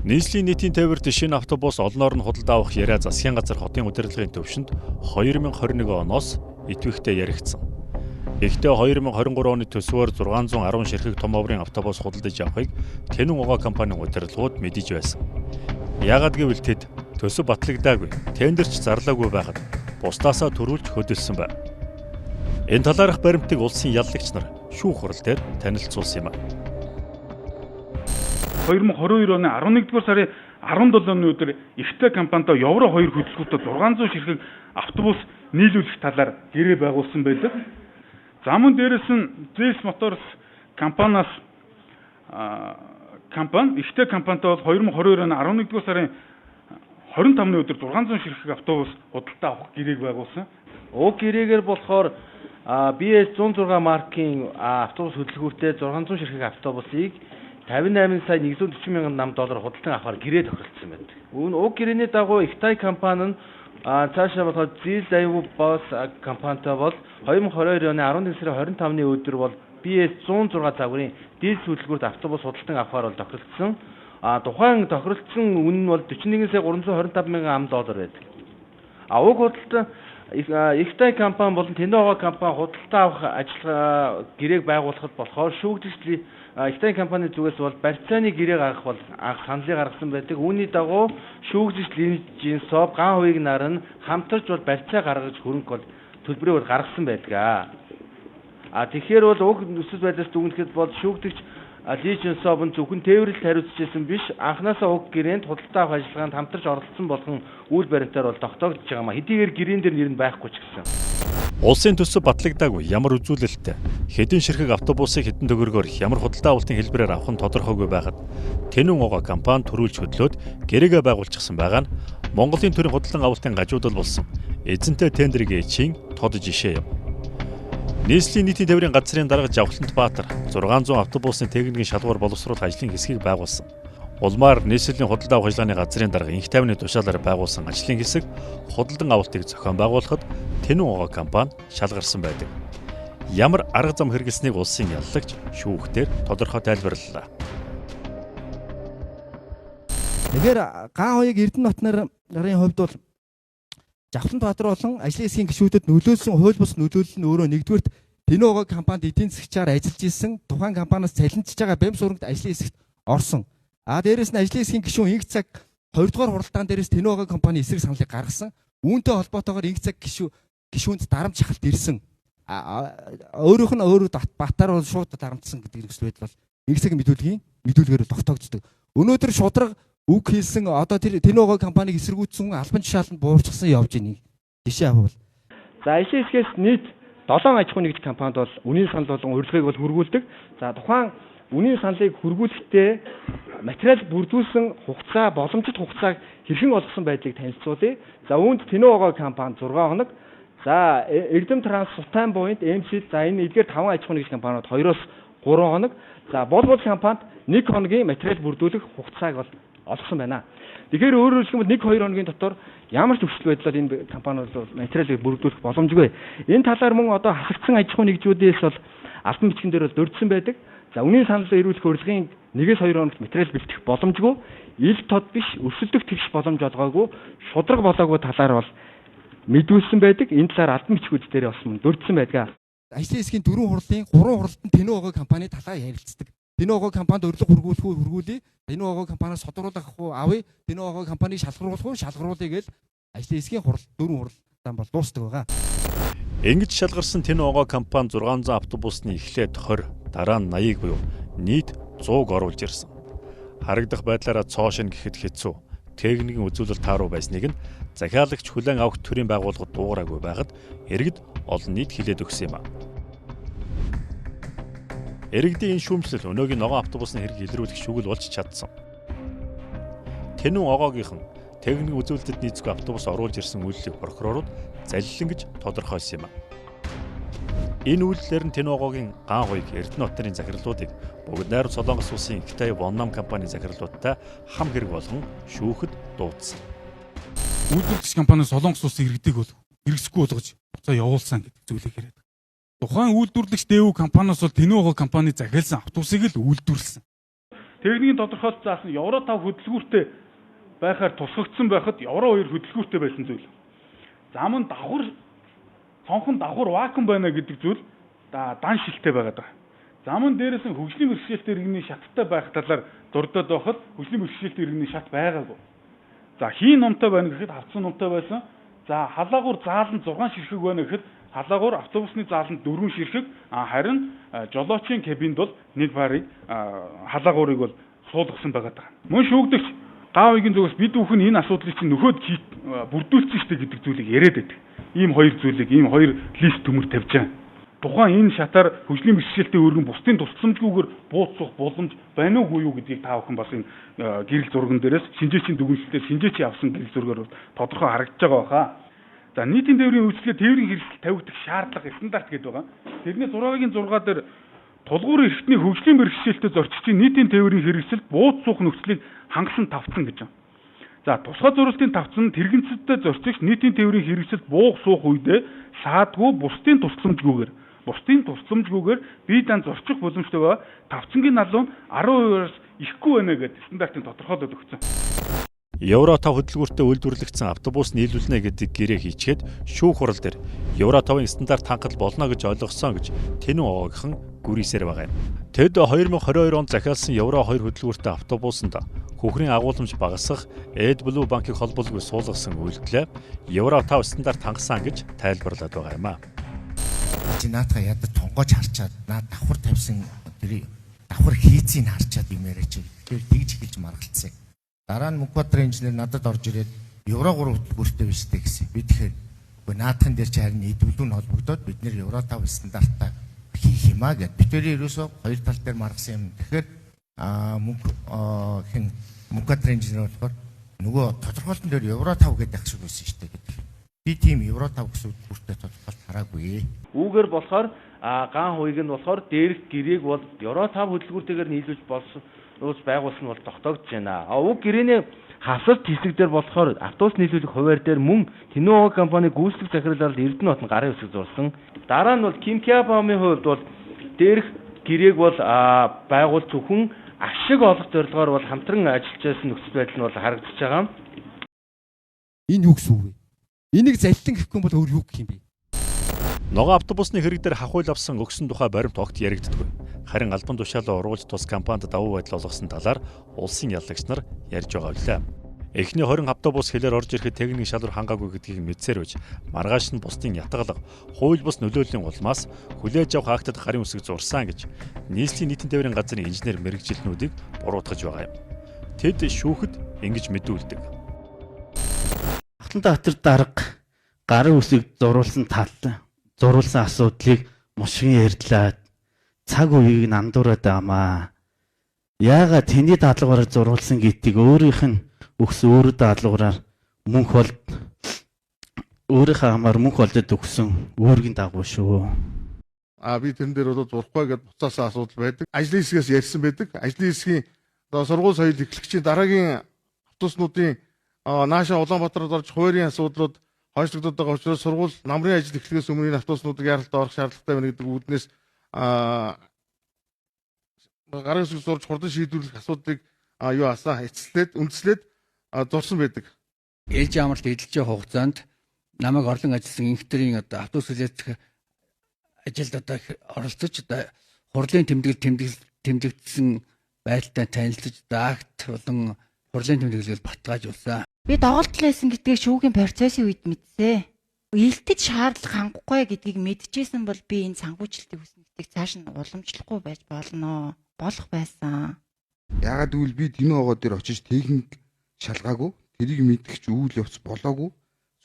Нийслэлийн нийтийн тээвэрт шинэ автобус олноор нь худалдаа авах яриа засгийн газар хотын удирдлагын төвшөнд 2021 оноос идэвхтэй яригдсан. Гэхдээ 2023 оны төсвөөр 610 ширхэг том оврын автобус худалдаж авахыг Тэнэн Угаа компанийн удирдлагууд мэдэж байсан. Яагаад гэвэл тэд төсөв батлагдаагүй, тендерч зарлаагүй байхад бусдаасаа төрүүлж хөдөлсөн байна. Энэ талаарх баримтыг улсын яллагч нар шүүх хурал дээр танилцуулсан юм. 2022 оны 11-р сарын 17-ны өдөр Ихтэй компанитай Евро 2 хөдөлгөөтэй 600 ширхэг автобус нийлүүлэх талаар гэрээ байгуулсан байдаг. За мөн дээрэс нь Zeus Motors компаниас Ихтэй компанитай бол 2022 оны 11-р сарын 25-ны өдөр 600 ширхэг автобус худалдаа авах гэрээг байгуулсан. Уг гэрээгээр болохоор BS 106 маркийн автобус хөдөлгөөртэй 600 ширхэг автобусыг 58 сая 140 мянган $8 худалдан авахар гэрээ тохиролцсон байдаг. Уг гэрээний дагуу Ихтэй компани нь цаашаа болохоор Zeus аюу бос компанитай бол 2022 оны 11 сарын 25-ны өдөр бол BS 106 загварын дизель хөдөлгөөрт автобус худалдан авахар бол тохиролцсон. Тухайн тохиролцсон үнэ нь бол 41 сая 325 мянган $8 байдаг. Уг худалдан Ихтэй компани болон Тэнэн Угаа компани худалдаа авах ажил гэрээг байгуулахад болохоор шүүгдэгчдийн Ихтэй компани зүгээс бол барьцааны гэрээ гаргах бол анх саналыг гаргасан байдаг. Үүний дагуу шүүгдэгч Линжинсов ган хувийг наран хамтарч бол барьцаа гаргаж хөрөнгө бол төлбөрөө бол гаргасан байдаг. Тэгэхээр бол уг нөхцөл байдлаас дүгнэхэд бол шүүгдэгч Линжинсов нь зөвхөн тээвэрлэлд хариуцчихсан биш, анхнаасаа уг гэрээнд худалдаа авах ажиллагаанд хамтарч оролцсон болгон үйл баримтаар бол тогтоогдож байгаа маа. Хэдийгээр гэрээн дээр нэр нь байхгүй ч гэсэн. Улсын төсөв батлагдаагүй ямар үзүүлэлттэй хэдэн ширхэг автобусыг хэдэн төгрөгөөр ямар худалдаа авалтын хэлбэрээр авах нь тодорхойгүй байхад Тэнэн Угаа компани төрүүлж хөдлөөд гэрээгээ байгуулчихсан байгаа нь Монголын төрийн худалдан авалтын гажуудал болсон эзэнтэй тендерийн эчийн тод жишээ юм. Нийслэлийн нийтийн тээврийн газрын дарга Жавхлант Баатар 600 автобусны техникийн шалгуур боловсруулах ажлын хэсгийг байгуулсан. Улмаар нийслэлийн худалдаа авах ажиллагааны газрын дарга инх тайвны тушаалаар байгуулсан ажлын хэсэг худалдан авалтыг зохион байгуулахад Тэнэн Угаа компани шалгарсан байдаг. Ямар арга зам хэрэглэснийг улсын яллагч шүүхтээр тодорхой тайлбарлалаа. Тэгэхээр ган хоёрыг Эрдэнэ нарын хувьд бол Жавхлант Баатар болон ажлын хэсгийн гишүүдэд нөлөөлсөн хууль бус нөлөөлөл нь өөрөө нэгдүгээр Тэнэн Угаа компанид эдийн засгчаар ажиллаж исэн тухайн компаниас цалинжиж байгаа бэм суурагт ажлын хэсэгт орсон. Дээрээс нь ажлын хэсгийн гишүүн инх цаг 2 дугаар хуралдаан дээрээс Тэнэн Угаа компани эсрэг саналыг гаргасан. Үүнтэй холбоотойгоор инх цаг гишүүнд дарамт шахалт ирсэн. Өөрөөх нь өөрөө Баатар бол шууд дарамтсан гэдэг нөхцөл байдал бол инх цаг мэдүүлгээр тогтоогддог. Өнөөдөр шудраг үг хэлсэн одоо тэр Тэнэн Угаа компаниг эсэргүүцсэн албан тушааланд буурчихсан явж байна. Жишээ авал. За ажлын хэсгээс нийт 7 аж ахуйн нэгж компанид бол үнийн санал болон урилгыг бол хөргүүлдэг. За тухайн үнийн саналыг хөргүүлэхдээ материал бүрдүүлсэн хугацаа, боломжит хугацааг хэрхэн олгосон байдлыг танилцуулъя. За үүнд Тэнэн Угаа компани 6 хоног, за Эрдэм Транс, Сутайн Point, MC за энэ эдгээр 5 аж ахуйн нэгж компаниуд 2-оос 3 хоног, за Болбол компанид 1 хоногийн материал бүрдүүлэх хугацааг бол олгосон байна. Тэгэхээр өөрөөр хэлбэл 1-2 хоногийн дотор ямар ч нөхцөл байдлаар энэ компаниуд материалыг бүрдүүлэх боломжгүй. Энэ талаар мөн одоо хасагдсан аж ахуйн нэгжүүдээс бол албан бичгэн дээр бол дурдсан байдаг. За үнийн саналыг ирүүлэх урилгын 1-2 хоногт материал бэлтгэх боломжгүй, ил тод биш, өрсөлдөх тэгш боломж олгоогүй, шудраг болоогүй талаар бол мэдүүлсэн байдаг. Энэ талаар албан бичгүүд дээр бас дурдсан байдаг. Ажлын хэсгийн 4 хурлын 3 хуралд нь Тэнэн Угаа компани талаар ярилцдаг. Тэнэн Угаа компанид урилга хөргүүлээ. Тэнэн Угаа компаниас содруулах уу авъя. Тэнэн Угаа компаниг шалгаруулъя гэж ажлын хэсгийн хурал 4 хуралдан бол дуустдаг байгаа. Ингэж шалгарсан Тэнэн Угаа компани 600 автобусны эхлээд 20, дараа нь 80 буюу нийт 100-г оруулж ирсэн. Харагдах байдлаараа цоошин гэхэд хэцүү. Техникийн үзүүлэлт тааруу байсныг нь захиалагч хүлээн авах төрлийн байгууллагууд дуугараагүй байхад иргэд олон нийт хилээд өгсөн юм. Иргэдийн энэ шүүмжлэл өнөөгийн ногоон автобусны хэрэг илрүүлэх шүгэл болж чадсан. Тэнэн Угаагийнхан техникийн үзүүлэлтэд нийцгүй автобус оруулж ирсэн үйлчлэг прокурорууд залилан гэж тодорхойлсон юм. Энэ үйлдэлээр нь Тэнэн Угаагийн ган хоёрыг Эрдэнэ хотын захирлуудыг бүгд найрамд Солонгос улсын Ихтэй Воннам компанийн захирлуудтай хам хэрэг болгон шүүхэд дуудсан. Үйлдвэрлэгч компани Солонгос улсын иргэдийг бол хэрэгсэхгүй болгож буцаа явуулсан гэдэг зүйлийг яриад. Тухайн үйлдвэрлэгч дэв компаниас бол Тэнэн Угаа компани захиалсан автобусыг л үйлдвэрлэсэн. техникийн тодорхойлолт заасан Евро 5 хөдөлгүүртэй байхаар тусгагдсан байхад Евро 2 хөдөлгүүртэй байсан зүйл. За мөн цонхон давхар вакуум байна гэдэг зүйл дан шилтэй байгаад байгаа. За мөн дээрээс нь хөгжлийн бэрхшээлтэй иргэний шаттай байх талаар дурдаад байхад хөгжлийн бэрхшээлтэй иргэний шат байгаагүй. За хийн номтой байна гэхэд хавцсан номтой байсан. За халаагуур зааланд 6 ширхэг байна гэхэд халаагуур автобусны зааланд 4 ширхэг, харин жолоочийн кабинд бол нэг парыг халаагуурыг бол суулгасан байгаа. Мөн шүүгдэгч Гав уягийн зүгээс бид бүхэн энэ асуудлыг чинь нөхөд бүрдүүлсэн штэ гэдэг зүйлийг яриад байдаг. Ийм хоёр зүйлийг, ийм хоёр лист төмөр тавьж байгаа. Тухайн энэ шатаар хөгжлийн бэрхшээлтэй өргөн бусдын тусламжгүйгээр бууцсах боломж байна уугүй юу гэдгийг та бүхэн бас энэ гэрэл зурган дээрээс шинжээчийн дүгнэлтээр шинжээчийн авсан гэрэл зургаар тодорхой харагдаж байгаа баха. За нийтийн тээврийн үйлчлэгээ тээврийн хэрэгсэл тавигдах шаардлага стандарт гэдэг байгаа. Тэрний 6-гийн 6 дээр тулгуур эрхтний хөгжлийн бэрхшээлтэй зорчигчийн нийтийн тээврийн хэрэгсэл бууц суух нөхцөлийг хангасан тавцсан гэж байна. За тусгай зурвалтын тавцан тэрэгэнцэдтэй зорчигч нийтийн тээврийн хэрэгсэл буух суух үедээ саадгүй бусдын тусламжгүйгээр бие дан зорчих боломжтой ба тавцангийн налуу 12%-аас ихгүй байна гэдэг стандартын тодорхойлоод өгсөн. Евро 5 хөдөлгүүртээ үйлдвэрлэгдсэн автобус нийлүүлнэ гэдэг гэрээ хийчгээд шүүх хурал дээр Евро 5-ын стандарт хангалттай болно гэж ойлгосон гэж Тэнэн Огоогийнхан гүрийсээр байгаа юм. Тэд 2022 онд захиалсан Евро 2 хөдөлгүүртээ автобусанд хөхрийн агуулмж багасгах AdBlue банкыг холбоолгүй суулгасан үйлдэлээ Евро 5 стандарт хангасан гэж тайлбарлаад байгаа юм а. Наатаа ядаж тонгоож харчаад наад давхар тавьсан тэр давхар хийцийг харчаад юм яриач. Тэгэхээр тэгж хэлж маргалцсан. Дараа нь Мөнхбаатарын инженер надад орж ирээд Евро 3 хөтөлбөртэй биш үү гэсэн. Би тэгэхээр үгүй наатхан дээр чи харин AdBlue нь холбогдоод бид нэр Евро 5 стандартаа хийх юм а гэд. Бидний ерөөсөө хоёр тал дээр маргасан юм. Тэгэхээр Мөнхбаатарын инженер болохоор нөгөө тодорхойлолтын дээр Евро 5 гэдэг ах шиг байсан шүү дээ. Би тийм Евро 5 гэсэн бүртээ тодорхойлт хараагүй. Үүгээр болохоор гаан хуйг нь болохоор дээрх гэрээг бол Евро 5 хөдөлгүүртэйгээр нийлүүлж байгуулсан бол тогтоогдож байна. Уг гэрээний хасалт хэсэг дээр болохоор автобус нийлүүлэх хуваар дээр мөн Тэнэн Огоо компани гүйцэтгэх захирлаар Эрдэнэ хотын гарын хэсэг зурсан. Дараа нь бол Кимкиабамын хувьд бол дээрх гэрээг бол байгуул зөвхөн ашиг олох зорилгоор бол хамтран ажиллаж байсан нөхцөл байдал нь бол харагдаж байгаа. Энэ юу гэсэн үг вэ? Энийг заллин гэхгүй бол өөр юу гэх юм бэ? Ногоон автобусны хэрэг дээр хахуйл авсан өгсөн тухай баримт огт яригддаггүй. Харин албан тушаалаа оруулж тус компанид давуу байдал олгосон талаар улсын ялагч нар ярьж байгаа билээ. Эхний 20 автобус хэлээр орж ирэхэд техникийн шалгуур хангаагүй гэдгийг мэдсээр үж маргааш нь бусдын ятгалга, хууль бус нөлөөллийн улмаас хүлээж авах актад гарын үсэг зурсан гэж нийслэлийн нийтийн тээврийн газрын инженер мэргэжилтнүүдийг буруутгаж байгаа юм. Тэд шүүхэд ингэж мэдүүлдэг. Алтанбаатар дарга гарын үсэг зурулсан асуудлыг мушгин ярьдлаад цаг үеийг нандуураад байгаамаа. Яагаад тэний даалгавраар зурулсан гэдгийг өөрийнх нь өгсөн өөрөө даалгавраар өөрийнхөө хамаар мөнх олдод өгсөн үүргийн дагуу шүү. Би тэрэн дээр бол зурхгүй гэдээ буцаасан асуудал байдаг. Ажлын хэсгээс ярьсан байдаг. Ажлын хэсгийн сургууль соёл эхлэгчийн дараагийн автобуснуудын наашаа Улаанбаатарт орж хуваарийн асуудлууд хойшлогдоод байгаа учраас сургууль намрын ажил эхлэхээс өмнө энэ автобуснуудыг яралт орох шаардлагатай байна гэдэг үүднээс гарын үсэг зурж хурдан шийдвэрлэх асуудлыг үндэслээд зурсан байдаг. Ээлж амралт эдэлж хугацаанд намайг орлон ажилласан инхтрийн автобус хүлээцэх ажилд оролцож хурлын тэмдэгдсэн байдалтай танилцж акт болон хурлын тэмдэглэл баталгаажуулсан. Би доголдол байсан гэдгийг шүүхийн процессын үед мэдсэ. Илтгэж шаардлага хангахгүй гэдгийг мэдчихсэн бол би энэ санхүүжилтийг хүснэгтийг цааш нь уламжлахгүй байж болох байсан. Яагаад гэвэл би Тэнэн Огоо дээр очиж техник шалгаагүй, тэрийг мэдгч үйл явц болоогүй.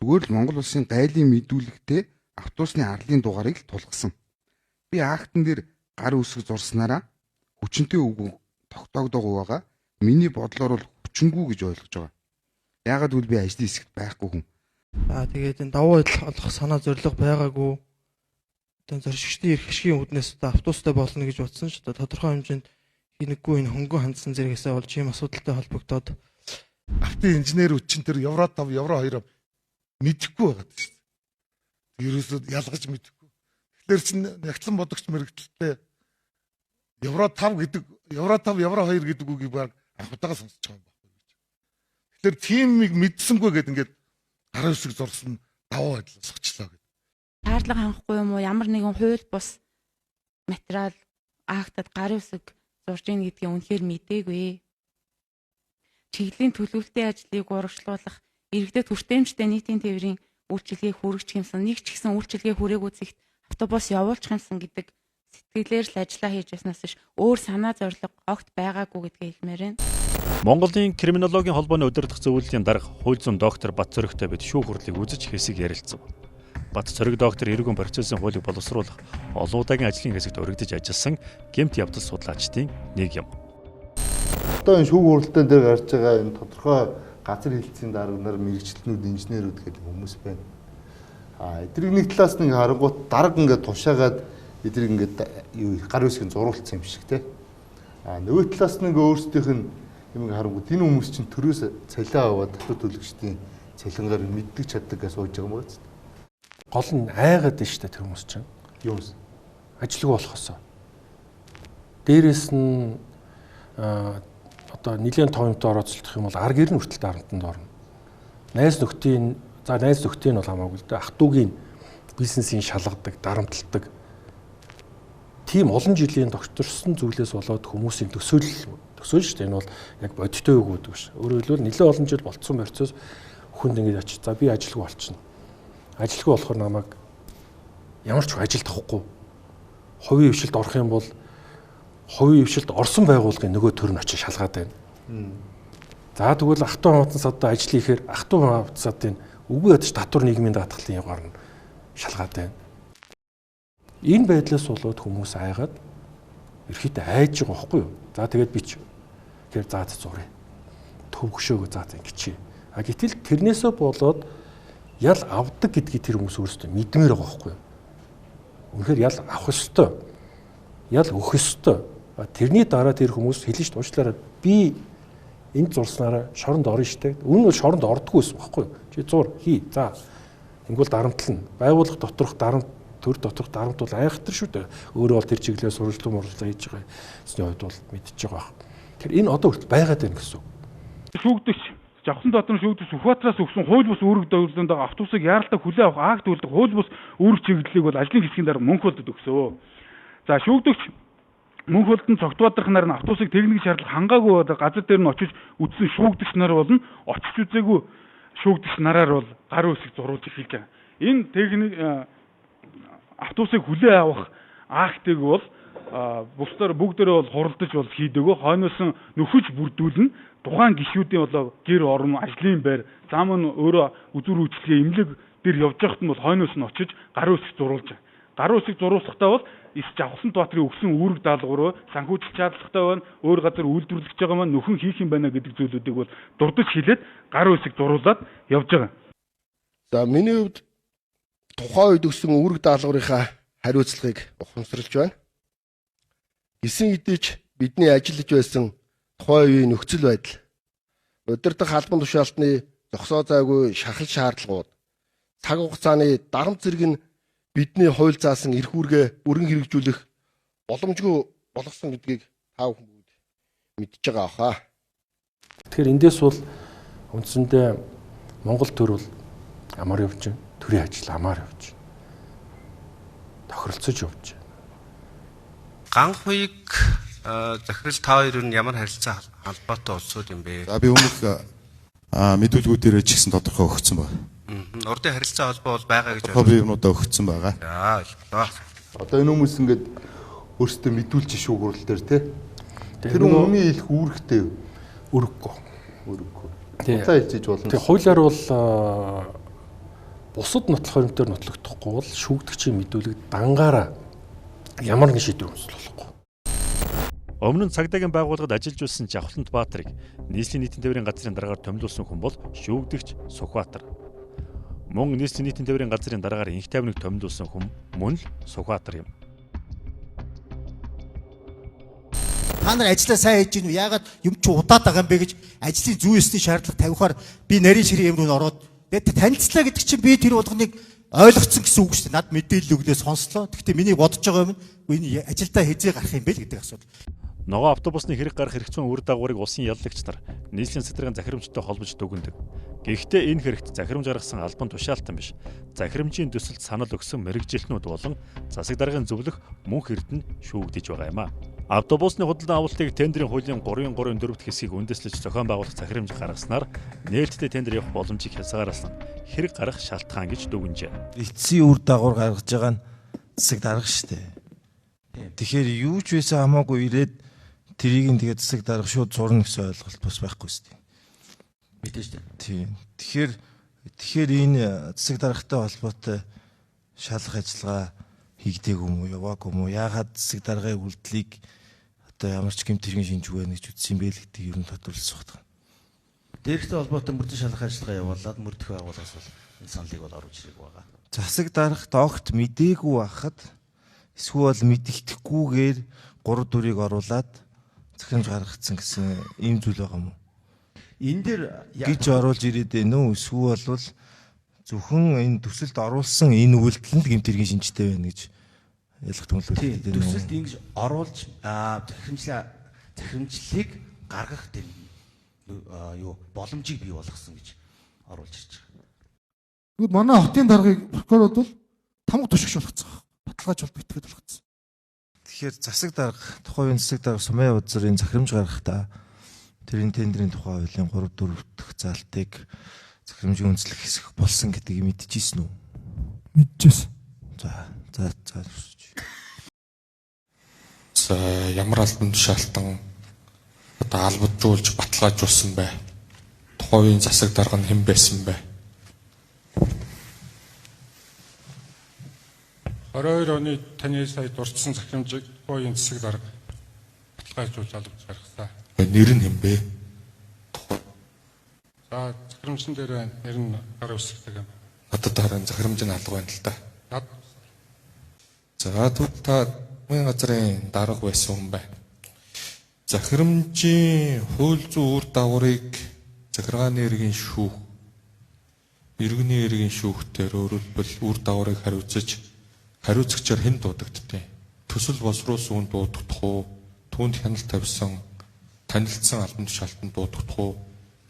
Зүгээр л Монгол улсын гайлын мэдүүлэгтээ автобусны арлын дугаарыг л тулгасан. Би актан дээр гар үсэг зурснараа хүчнтэй үг тогтоогдоогүй байгаа. Миний бодлоор бол хүчингүй гэж ойлгож байгаа. Яагаад гэвэл би ажлын хэсэгт байхгүй хүн. Тэгээд энэ давуу байдал олох санаа зорилго байгаагүй. Одоо зоршигчдын эрх ашигын үүднээс автобустай болно гэж утсан ч тодорхой хэмжээнд хийнэггүй энэ хөнгөн хандсан зэрэгээсээ болж ийм асуудалтай холбогдоод автын инженерүүд чинь тэр Евро 5, Евро 2 мэдэхгүй байгаад шүү дээ. Ерөөсөө ялгаж мэдэхгүй. Тэгэхээр чинь нягтлан бодогч мэрэгчлээ Евро 5 гэдэг Евро 2 гэдэг үгийг баг анх удаага сонсож байгаа юм байна гэж. Тэгэхээр тимийг мэдсэнгүй гэдэг ингээд гарын үсэг зурсан даваа байдлаа согчлоо гэдэг. Шаардлага хангахгүй юм уу? Ямар нэгэн хууль бус материал актад гарын үсэг зурж ийн гэдгийг үнэхээр мэдээгүй. Чиглэлийн төлөвлөлтийн ажлыг урагшлуулах, иргэдэд хүртээмжтэй нийтийн тээврийн үйлчилгээг хүргэж хэмсэн, нэг ч гэсэн үйлчилгээ хүрээгүй зэгт автобус явуулчих юмсан гэдэг сэтгэлээр л ажиллаа хийж яснаас ш өөр санаа зорилго огт байгаагүй гэдгийг хэлмээр байна. Монголын криминологийн холбооны удирдах зөвлөлийн дарга хууль зүйн доктор Бат Цоригтой бид шүүх хурлыг үзэж хэсэг ярилцсан. Бат Цориг доктор эргэн процессын хуулийг боловсруулах олон удаагийн ажлын хэсэгт өргөдөж ажилласан гэмт явдал судлаачдын нэг юм. Одоо энэ шүүх хурлтын дээр гарч байгаа энэ тодорхой газар хэлтсийн дарга нар, мэрэгчлэнүүд, инженерүүд гэдэг хүмүүс байна. Эдгээр нэг талаас нь харангуут дарга ингээд тушаагаад эдгээр ингээд гар үсгийн зурулцсан юм шиг те. Нөгөө талаас нь ингээд өөрсдийнх нь юм харангуут энэ хүмүүс чинь төрөөс цалиа аваад татвар төлөгчдийн цалингаар мэддэг чаддаг гэж сууж байгаа юм байна. Гол нь айгаад нь штэ тэр хүмүүс чинь. Юус? Ажилгүй болохосоо. Дээрээс нь одоо нэлийн товмтой орооцолдох юм бол арга ирнэ хүртэл дарамтанд орно. Найз нөхдийн бол хамаагүй л дээ. Ах トゥ угийн бизнесийн шалгадаг, дарамталдаг. Тийм олон жилийн докторсон зүйлээс болоод хүмүүсийн төсөөлөл шүү дээ. Энэ бол яг бодиттой үг гэдэг биш. Өөрөөр хэлбэл нэлээд олон жил болцсон процесс хүнд ингэж очиж. За би ажилгүй болчихно. Ажилгүй болохоор намайг ямар ч ажилд авахгүй. Хувийн хвшилд орох юм бол хувийн хвшилд орсон байгууллагын нөгөө төр нь очиж шалгаад байна. За тэгвэл ах トゥ хамаатан садд ажил хийхээр ах トゥ хамаатан садын үгүй ядаж татвар нийгмийн даатгалын явгаар нь шалгаад байна. Энэ байдлаас болоод хүмүүс айгаад ерхийдээ айж байгаа байхгүй юу? За тэгээд би ч тэгэхээр заад зуръя. Төвгшөөгөө заад ингэчээ. Гэтэл тэрнээсээ болоод ял авдаг гэдгийг тэр хүмүүс өөрсдөө мэдмээр байгаа байхгүй юу? Үнэхээр ял авах ёстой. Ял өгөх ёстой. Тэрний дараа тэр хүмүүс хэлж уучлаарай. Би энд зурснараа шоронд орно штэ. Үнэн бол шоронд ордоггүй байсан байхгүй юу? Чи зур хий. За. Ингэвэл дарамтлна. Байгууллага доторх дарамт, төр доторх дарамт бол айхтар шүү дээ. Өөрөө бол тэр чиглэлээр сурвалжлан муралцаа хийж байгаа юмсны хувьд бол мэдчихэж байгаа. Тэр энэ одоо хүртэл байгаад байна гэсэн үг. Шүүгдэгч Жавхан дотор шүүгдэгч Сүхбаатараас өгсөн хууль бус үүрэг зөвлөлтөнд автобусыг яаралтай хүлээ авах акт үлдэх хууль бус үүрэг чиглэлийг бол ажлын хэсгийн дараа Мөнх улсад өгсөө. За шүүгдэгч Мөнх улсад цогтбаадрах нар нь автобусыг техник шаардлага хангаагүй газар дээр нь очиж үдсэн шүүгдэгч нар болно. Очиж үзээгүй шүүгдэгч нараар бол гарын үсэг зурулж эхэлж байгаа. Энэ техник автобусыг хүлээ авах актыг бол бусдаар бүгдээрээ бол хуралдаж бол хийдэгөө хойноос нь нөхөж бүрдүүлнэ. Тухайн гишүүдийн болоо гэр орон ажлын байр зам нь өөрөө үзүр үйлчлэгээ эмнэлэг дээр явж байхад нь бол хойноос нь очиж гарын үсэг зурулж байгаа. Гарын үсэг зуруулахдаа бол Жавхан Баатрын өгсөн үүрэг даалгавруу санхүүжилт шаардлагатай байна. Өөр газар үйлдвэрлэж байгаа маань нөхөн хийх юм байна гэдэг зүйлүүдийг бол дурдж хэлээд гарын үсэг зуруулаад явж байгаа. За миний хувьд тухайн үед өгсөн үүрэг даалгаврынхаа хариуцлагыг ухамсарлаж байна. Гисэн хэдий ч бидний ажиллаж байсан тухайн үеийн нөхцөл байдал, удирдах албан тушаалтны зогсоо зайгүй шахал шаардлагууд, цаг хугацааны дарамт зэрэг нь бидний хууль заасан эрх үүргээ бүрэн хэрэгжүүлэх боломжгүй болгосон гэдгийг та бүхэн бүгд мэдж байгаа хаа. Тэгэхээр эндээс бол үндсэндээ Монгол төр бол амар явж байна. Төрийн ажил амар явж байна. Тохиролцож явж байна. Ганхуйг захирал та хоёр нь ямар харилцаа холбоотой улсууд юм бэ? За би өмнөх мэдүүлгүүдээр ч гэсэн тодорхой өгсөн байна. Урдын харилцаа холбоо бол байгаа гэж байна. Би юмудаа өгсөн байгаа. За. Одоо энэ хүмүүс ингээд өөрсдөө мэдүүлж шүүх хурал дээр тий. Тэр өмнө их үүрэгтэй өргөхгүй. Худлаа хэлж болно. Тэгээ хуулиар бол бусад нотлох хөрөмтөөр нотлогдохгүй бол шүүгдэгчийн мэдүүлэг дангаараа ямар нэгэн шийдвэр өмсөл болохгүй. Өмнө нь цагдаагийн байгууллагад ажиллаж байсан Жавхан Баатрыг нийслэлийн нийтийн тээврийн газрын дараагаар томилуулсан хүн бол шүүгдэгч Сүхбаатар. Мөн нийслэлийн нийтийн тээврийн газрын дараагаар инх тайвныг томилуулсан хүн мөн л Сүхбаатар юм. Та нар ажиллаа сайн хийж гин яагаад юм чи удаад байгаа юм бэ гэж ажлын зүй ёсны шаардлага тавихаар би нарийн ширээ юм руу ороод танилцлаа гэдэг чинь би тэр болгоныг ойлгогдсон гэсэн үг шүү дээ. Над мэдээлэл өглөө сонслоо. Гэхдээ миний бодож байгаа юм энэ ажилдаа хязээ гарах юм бэ л гэдэг асуудал. Ногоо автобусны хэрэг гарах хэрэгцээ үр дагаврыг улсын яллагч нар нийслэлийн сэтрийн захирамжтай холбож дүгнэдэг. Гэхдээ энэ хэрэгт захирамж гаргасан албан тушаалтан биш. Захирамжийн төсөлд санал өгсөн мэрэгжилтнүүд болон засаг даргын зөвлөх мөнх эрдэнэ шүүгдэж байгаа юм а. Автобусны худалдан авалтыг тендерийн хуулийн 3-4 дэх хэсгийг үндэслэж зохион байгуулах захирамж гаргаснаар нээлттэй тендер явах боломжийг хязгаарласан хэрэг гарах шалтгаан гэж дүгнжээ. Эцсийн үр дагавар гаргаж байгаа нь засаг дарга шүү дээ. Тэгэхээр юу ч байсан хамаагүй ирээд тэрийг нь тэгээд засаг дарга шууд зурна гэсэн ойлголт бас байхгүй шүү дээ. Мэдээж дээ. Тийм. Тэгэхээр энэ засаг даргатай холбоотой шалгах ажиллагаа хийгдээгүй юм уу, яваагүй юм уу? Яагаад засаг даргын үйлдэлийг одоо ямар ч гэмт хэргийн шинжгүй байна гэж үзсэн бэ л гэдэг ер нь тодорхойлсон байна. Дээрхтэй холбоотой мөрдөн шалгах ажиллагаа явуулаад мөрдөх байгууллагаас бол энэ саналыг бол оруулж ирэх байгаа. Засаг дарга доогт мдээгүй байхад эсвэл мэдэгдэхгүйгээр 3-4-ийг оруулаад захирамж гаргацсан гэсэн ийм зүйл байгаа юм уу? Энэ дээр гэж оруулж ирээд байна уу? Эсвэл бол зөвхөн энэ төсөлд оруулсан энэ үйлдэлэнд гэмт хэргийн шинжтэй байна гэж ялгах төлөвлөлт дээр төсөлд ингэж оруулж захирамжлалыг гаргах тэр боломжийг бий болгосон гэж оруулж ирж байгаа. Тэгвэл манай хотын даргыг прокурорууд бол тамга тушгиш болгоцсон. Баталгааж бол битгээд болгоцсон. Тэгэхээр засаг дарга, тухайн үеийн засаг дарга Сумын удзарын захирамж гаргахдаа тэрийн тендерийн тухай хуулийн 3-4 дахь залтыг захирамжийн үндэслэх хэсэг болсон гэдгийг мэдчихсэн үү? Мэдчихсэн. За ямар албан тушаалтан одоо албадруулж баталгаажуулсан бай. Тухайн үеийн засаг дарга нь хэн байсан бэ? 22 оны таны сая дурдсан захирамжийг тухайн үеийн засаг дарга баталгаажуулж албаж гаргасан. Нэр нь хэн бэ? За захирамжын дээр нэр нь гар үсгдэг юм. Надад харин захирамж нь алга байна л да. За тэгвэл та мөн газрын дарга байсан хүн байна. Захирамжийн хууль зүйн үр дагаврыг захиргааны эргийн шүүх, иргэний эргийн шүүхтэр өөрөлдвөл үр дагаврыг хариуцаж хариуцагчаар хэн дуудагдтыг? Төсөл боловсруулсан хүн дуудагдах уу? Түүнд хяналт тавьсан танилцсан албан тушаалтанд дуудагдах уу?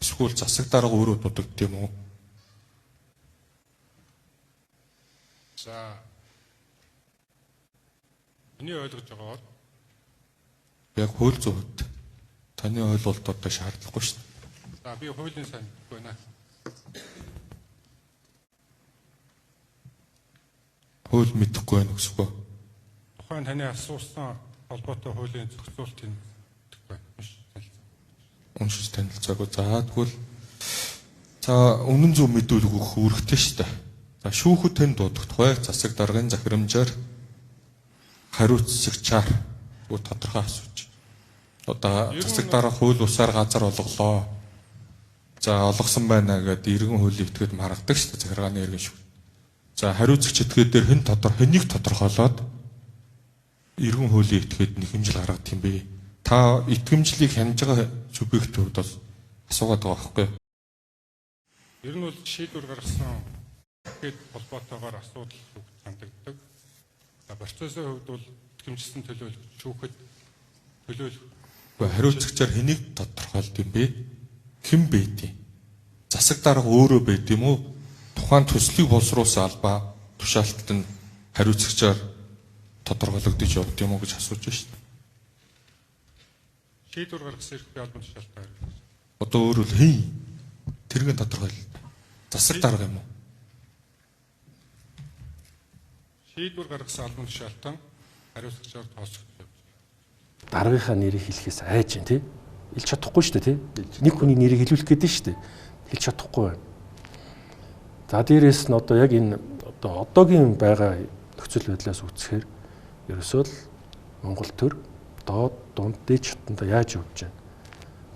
Эсвэл засаг дарга өөрөө дуудагддаг юм уу? За миний ойлгож байгаа бол яг хууль зүйд таны ойлголт одоо шаардлагагүй шүү дээ. За би хуулийн сайн мэдгүй байна. Хууль мэдэхгүй байна гэсгүй. Тухайн таны асуусан холбоотой хуулийн зохицуултыг мэдэхгүй байна. Уншиж танилцаагүй. За тэгвэл үнэн зөв мэдүүлэг өгөх үүрэгтэй шүү дээ. За шүүхэд тань дуудагдах бай. Засаг даргын захирамжаар хариуцагчаар тодорхой асууж. Одоо засаг дарга хууль усаар газар олголоо. За олгосон байна гэдэг иргэн хуулийн этгээд маргадаг шүү дээ захиргааны эргэн шүүх. За хариуцагч этгээд дээр хэнийг тодорхойлоод иргэн хуулийн этгээд нэхэмжил гаргад юм бэ? Та итгэмжлийг хянаж байгаа субъектүүд бол асуугаад байгаа байхгүй юу? Ер нь бол шийдвэр гаргасан гэд холбоотойгоор асуудал хандагддаг. За процессын хувьд бол итгэмжлсэн төлөөлөгч шүүхэд хариуцагчаар хэнийг тодорхойлд юм бэ? Хэн байдیں۔ Засаг дарга өөрөө байд юм уу? Тухайн төслийг боловсруулсан албаа тушаалтад нь хариуцагчаар тодорхойлогдож явд юм уу гэж асууж байна шүү дээ. Шийдвэр гаргасан эрх бий албан тушаалтаа. Одоо өөрөөр хий тэрнийг тодорхойл. Засаг дарга юм уу? Шийдвэр гаргасан албан тушаалтан хариуцагчаар тооцогдсон. Даргынхаа нэрийг хэлэхээс айж байна тий. Хэлж чадахгүй шүү дээ тий. Нэг хүний нэрийг хэлүүлэх гэдэг шүү дээ. Хэлж чадахгүй байна. За дээрээс нь одоо яг энэ одоогийн байгаа нөхцөл байдлаас үзэхээр ерөөсөө л Монгол төр доод дунд дээд шатанда яаж явж байна?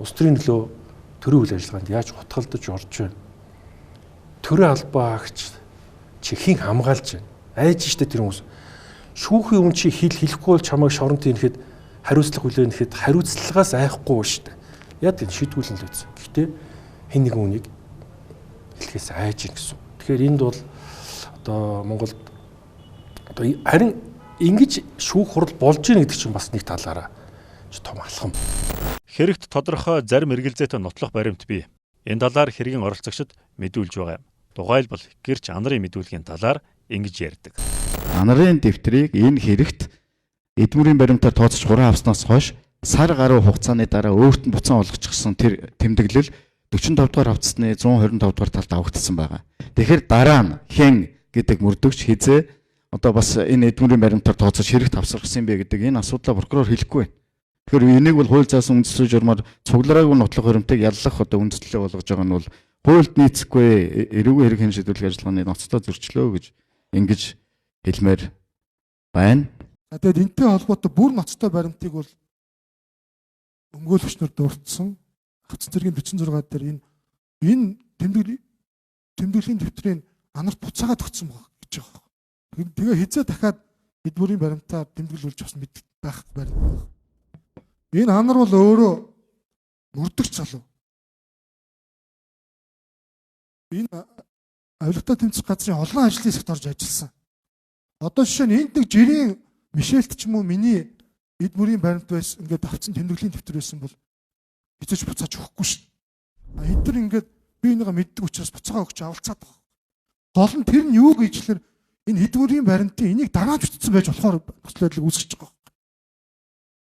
Улс төрийн нөлөө төрийн үйл ажиллагаанд яаж утгалдаж орж байна? Төрийн албаа агч чихийг хамгаалж байна. Айж штэ тэр хүмүүс. Шүүхийн үн чи хэлэхгүй бол чамайг шорондийнэхэд хариуцлага хүлээнэ гэхэд хариуцлагаас айхгүй штэ. Яг тийм шийдгүүлэн л үзсэн. Гэхдээ хэн нэгэн үнийг хэлэхээс айж ийн гэсэн. Тэгэхээр энд бол одоо Монголд одоо харин ингэж шүүх хурал болж ийн гэдэг чинь бас нэг талаараа том алхам. Хэрэгт тодорхой зарим эргэлзээтэй нотлох баримт бий. Энэ талаар хэргийн оролцогчид мэдүүлж байгаа юм. Тухайлбал гэрч анарын мэдүүлгийн талаар ингэж ярьдаг. Анарын дэвтрийг энэ хэрэгт эдмүрийн баримтаар тооцож 3 авснаас хойш сар гаруй хугацааны дараа өөрт нь буцаан олгочихсон тэр тэмдэглэл 45 дугаар хавцсны 125 дугаар талд авагдсан байгаа. Тэгэхээр дараа нь хэн гэдэг мөрдөгч хизээ одоо бас энэ эдмүрийн баримтаар тооцож хэрэгт авсарсан бэ гэдэг энэ асуудлаа прокурор хэлэхгүй байна. Тэгэхээр энийг бол хууль заасан үндэслэл журмаар цуглараагүй нотлох баримтыг яллах одоо үндэслэлээ болгож байгаа нь бол хуульд нийцэхгүй эрүүгийн хэрэг хэн шийдвэрлэх ажиллагааны ноцтой зөрчлөө гэж ингэж хэлмээр байна. Тэгээд энэтэй холбоотой бүр ноцтой баримтыг бол өмгөөл хүчнэр дурдсан хавц зэргийн 46 дээр энэ тэмдэглэлийн дэвтрийн анарт буцаагаад өгсөн баг гэж байгаа. Тэгээ хизээ дахиад эдмүрийн баримтаар тэмдэглүүлж бас мэдэх байх баримт. Энэ анар бол өөрөө мөрдөгч залуу. Энэ авилгатай тэмцэх газрын олон ажлын хэсэгт орж ажилласан. Одоо жишээ нь энд нэг жирийн Мишельт ч юм уу миний эдмүрийн баримт байсан ингээд авцсан тэмдэглэлийн дэвтэр байсан бол хизээч буцааж өгөхгүй шин. Эдгээр ингээд би энийгээ мэддэг учраас буцаагаа өгч авалцаад байгаа. Гол нь тэр нь юу гэжлэр энэ эдмүрийн баримтын энийг дарааж утсан байж болохоор нөхцөл байдлыг үүсгэж байгаа.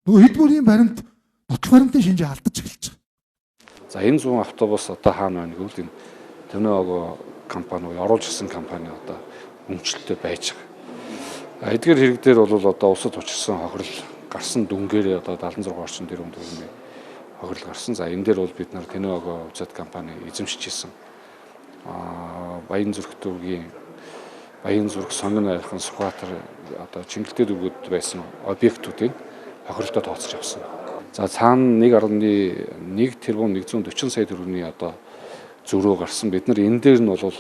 Нөгөө эдмүрийн баримт нотлох баримтын шинжээ алдаж эхэлж байгаа. За энэ 100 автобус одоо хаана байна гэвэл энэ Төвнөгөө компани оруулж ирсэн компани одоо өмчлөлтөд байж байгаа. Эдгээр хэрэг дээр бол одоо улсад учирсан хохирол гарсан дүнгээр одоо 76 орчим тэрбум төгрөгийн хохирол гарсан. За энэ дээр бол бид нар Төвнөгөө УЗ компани эзэмшижсэн. Баян зүрх дүүргийн Баян зүрх сонгон айрхан Сүхбаатар одоо Чингэлтэй дүүргүүд байсан объектуудыг хохиролтой тооцож авсан. За цаана 1.1 тэрбум 140 сая төгрөгийн одоо зөрөө гарсан. Бид нар энэ дээр нь бол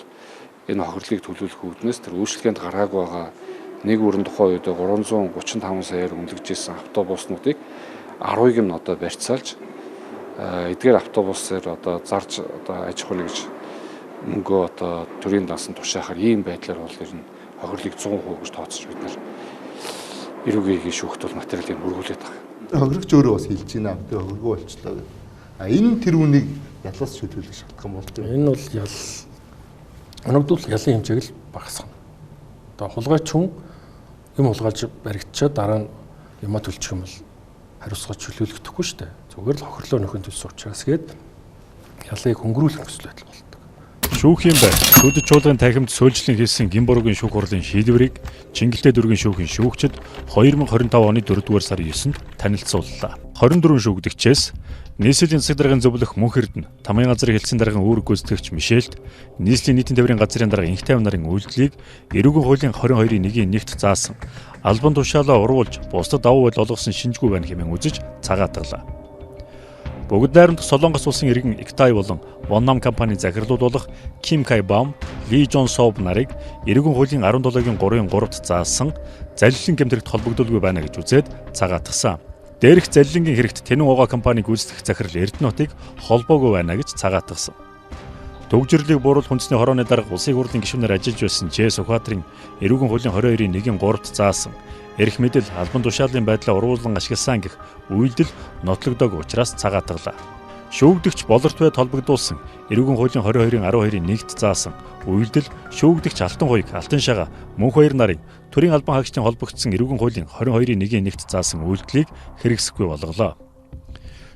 энэ хохирлыг төлөвлөх үүднээс тэр үйлчлэгээнд гаргааг байгаа нэг бүрэн тухайн үед 335 саяар үнэлгэжсэн автобуснуудыг 10-ыг нь одоо барьцаалж эдгээр автобусаар одоо зарж одоо аж ахуй гэж мөнгөө одоо төрийн даасан тушаахаар ийм байдлаар бол ер нь хохирлыг 100% гэж тооцож бид нар эрүүгийн шүүхт бол материалыг өргүүлээд байгаа. Хохирогч өөрөө бас хэлж байна. Тэгээ хохиргоо болчлоо гэдэг. Энэ тэр үнийг ялаас шийдвэрлэх шалтгаан болдог. Энэ бол ял өнөөдөр ялын хэмжээг л багасгана. Одоо хулгайч хүн юм хулгайлж баригдчаад дараа нь юмаа төлчих юм бол хариуцлага чөлөөлөгдөхгүй шүү дээ. Зүгээр л хохирлоо нөхөн төлсөн учраас гээд ялыг хөнгөрүүлэх нөхцөл байдал болдог. Шүүхийн байр төдөж чуулган танхимд сөөлжлөн хийсэн Гинбургийн шүүх хурлын шийдвэрийг Чингэлтэй дүүргийн шүүхийн шүүгчид 2025 оны 4-р сарын 9-нд танилцууллаа. 24 шүүгдэгчээс нийслэлийн засаг даргын зөвлөх Мөнх Эрдэнэ, Тамгын газрын хэлтсийн даргын үүрэг гүйцэтгэгч Мишельт, нийслэлийн нийтийн тээврийн газрын дарга Инх 50 нарын үйлдэлийг эрүүгийн хуулийн 22-ийн 1-т заасан албан тушаалаа урвуулж бусдад давуу байдал олгосон шинжгүй байна хэмээн үзэж цагаатгалаа. Бүгд найрамдах Солонгос улсын иргэн Иктай болон Воннам компанийн захирлууд болох Ким Кай Бам, Ли Жон Соб нарыг эрүүгийн хуулийн 17-гийн 3-3-т заасан залилын гэмтрэгт холбогдуулгүй байна гэж үзээд цагаатгсан. Дээрх залилангийн хэрэгт Тэнэн Угаа компаниг гүйцэтгэх захирал Эрдэнэтийг холбоогүй байна гэж цагаатгсан. Төгжрлийг бууруулах үндэсний хорооны дарга улсын хурлын гишүүнээр ажиллаж байсан Ж Сүхбаатарын эрүүгийн хуулийн 22-ийн 1-3-т заасан эрх мэдэл албан тушаалын байдлаа ургуулсан ашигласан гэх үйлдэл нотлогдоог учраас цагаатгалаа. Шүүгдэгч болорт байд холбогдуулсан эрүүгийн хуулийн 22-ийн 12-ийн 1-т заасан үйлдэл шүүгдэгч Алтан хуйг, Алтан шагаа, Мөнх баяр нарын төрийн албан хаагчдын холбогдсон эрүүгийн хуулийн 22-ийн 1-т заасан үйлдэлийг хэрэгсэхгүй болголоо.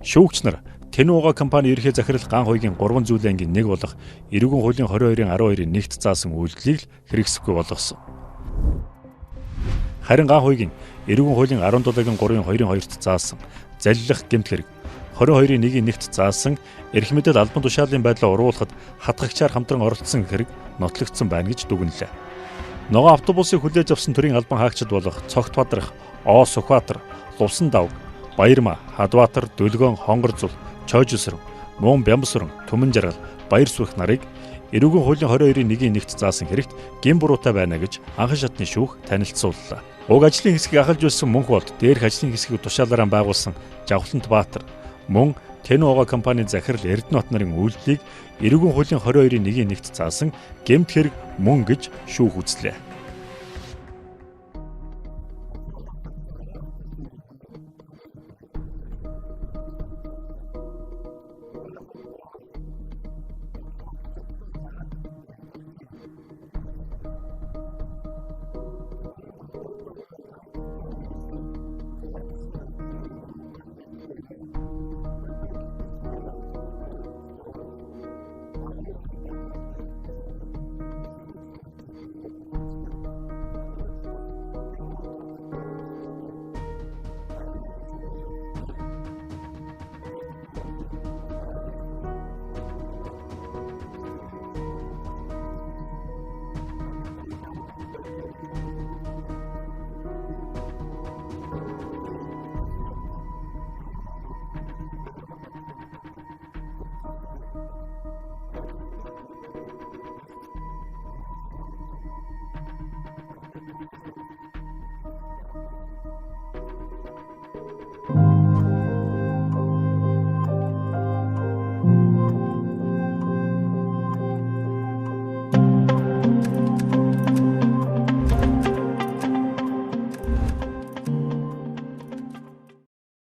Шүүгч нар Тэнэн Угаа компани ерхий захирал Ган хуйгийн 3 зүйлийн ангийн 1 болох эрүүгийн хуулийн 22-ийн 12-ийн 1-т заасан үйлдэлийг хэрэгсэхгүй болгосон. Харин Ган хуйгийн эрүүгийн хуулийн 17-гийн 3-2-т заасан залилах гэмт хэрэг 22-ийн 1-т заасан эрх мэдэл албан тушаалын байдлаа ургуулахад хатгагчаар хамтран оролцсон хэрэг нотлогдсон байна гэж дүгнэлээ. Ногоон автобусыг хүлээж авсан төрийн албан хаагчид болох Цогт Бадрах, Оо Сүхбаатар, Лувсан Давг, Баярмаа, Хадбаатар, Дөлгөөн, Хонгорзул, Чойжсүрэн, Мөн Бямбсүрэн, Түмэн Жаргал, Баяр Сүх нарыг эрүүгийн хуулийн 22-ийн 1-т заасан хэрэгт гэмбуруутай байна гэж анхан шатны шүүх танилцууллаа. Уг ажлын хэсгийг ахалж байсан Мөнх болд дээрх ажлын хэсгийг тушаалаараа байгуулсан Жавхлант Баатар, мөн Тэну ого компанийн захирал Эрдэнэбат нарын үйлдэлийг эргэн хуулийн 22-ийн 1-ийн 1-т заасан гэмт хэрэг мөн гэж шүүх үзлээ.